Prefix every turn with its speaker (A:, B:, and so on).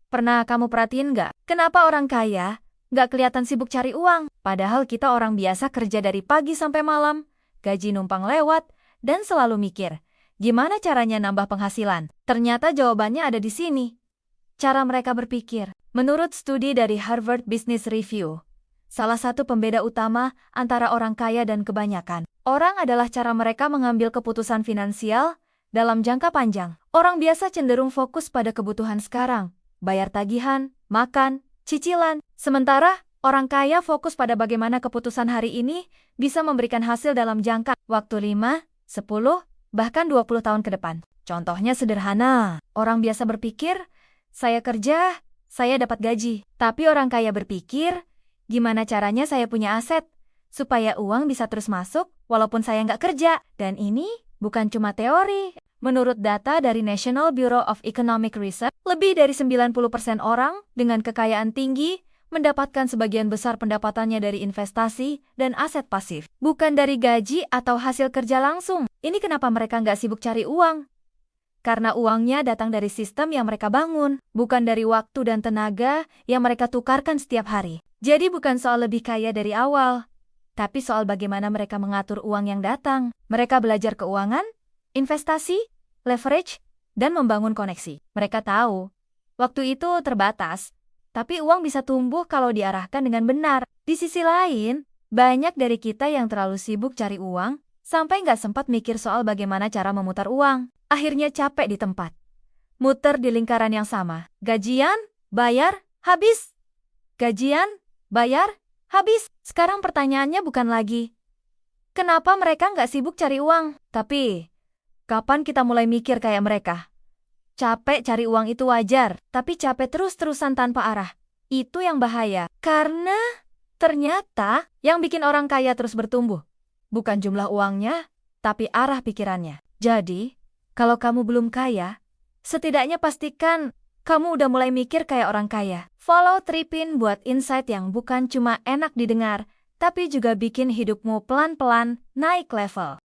A: Pernah kamu perhatiin nggak? Kenapa orang kaya nggak kelihatan sibuk cari uang? Padahal kita orang biasa kerja dari pagi sampai malam, gaji numpang lewat, dan selalu mikir, gimana caranya nambah penghasilan? Ternyata jawabannya ada di sini. Cara mereka berpikir. Menurut studi dari Harvard Business Review, salah satu pembeda utama antara orang kaya dan kebanyakan orang adalah cara mereka mengambil keputusan finansial dalam jangka panjang. Orang biasa cenderung fokus pada kebutuhan sekarang, bayar tagihan, makan, cicilan. Sementara orang kaya fokus pada bagaimana keputusan hari ini bisa memberikan hasil dalam jangka waktu 5, 10, bahkan 20 tahun ke depan. Contohnya sederhana, orang biasa berpikir, saya kerja, saya dapat gaji. Tapi orang kaya berpikir, gimana caranya saya punya aset, supaya uang bisa terus masuk walaupun saya nggak kerja. Dan ini bukan cuma teori. Menurut data dari National Bureau of Economic Research, lebih dari 90% orang dengan kekayaan tinggi mendapatkan sebagian besar pendapatannya dari investasi dan aset pasif, bukan dari gaji atau hasil kerja langsung. Ini kenapa mereka nggak sibuk cari uang? Karena uangnya datang dari sistem yang mereka bangun, bukan dari waktu dan tenaga yang mereka tukarkan setiap hari. Jadi bukan soal lebih kaya dari awal, tapi soal bagaimana mereka mengatur uang yang datang. Mereka belajar keuangan, investasi, leverage, dan membangun koneksi. Mereka tahu, waktu itu terbatas, tapi uang bisa tumbuh kalau diarahkan dengan benar. Di sisi lain, banyak dari kita yang terlalu sibuk cari uang, sampai nggak sempat mikir soal bagaimana cara memutar uang. Akhirnya capek di tempat. Muter di lingkaran yang sama. Gajian, bayar, habis. Gajian, bayar, habis. Sekarang pertanyaannya bukan lagi, kenapa mereka nggak sibuk cari uang? Tapi, kapan kita mulai mikir kayak mereka? Capek cari uang itu wajar, tapi capek terus-terusan tanpa arah. Itu yang bahaya. Karena, ternyata, yang bikin orang kaya terus bertumbuh. Bukan jumlah uangnya, tapi arah pikirannya. Jadi, kalau kamu belum kaya, setidaknya pastikan kamu udah mulai mikir kayak orang kaya. Follow Tripin buat insight yang bukan cuma enak didengar, tapi juga bikin hidupmu pelan-pelan naik level.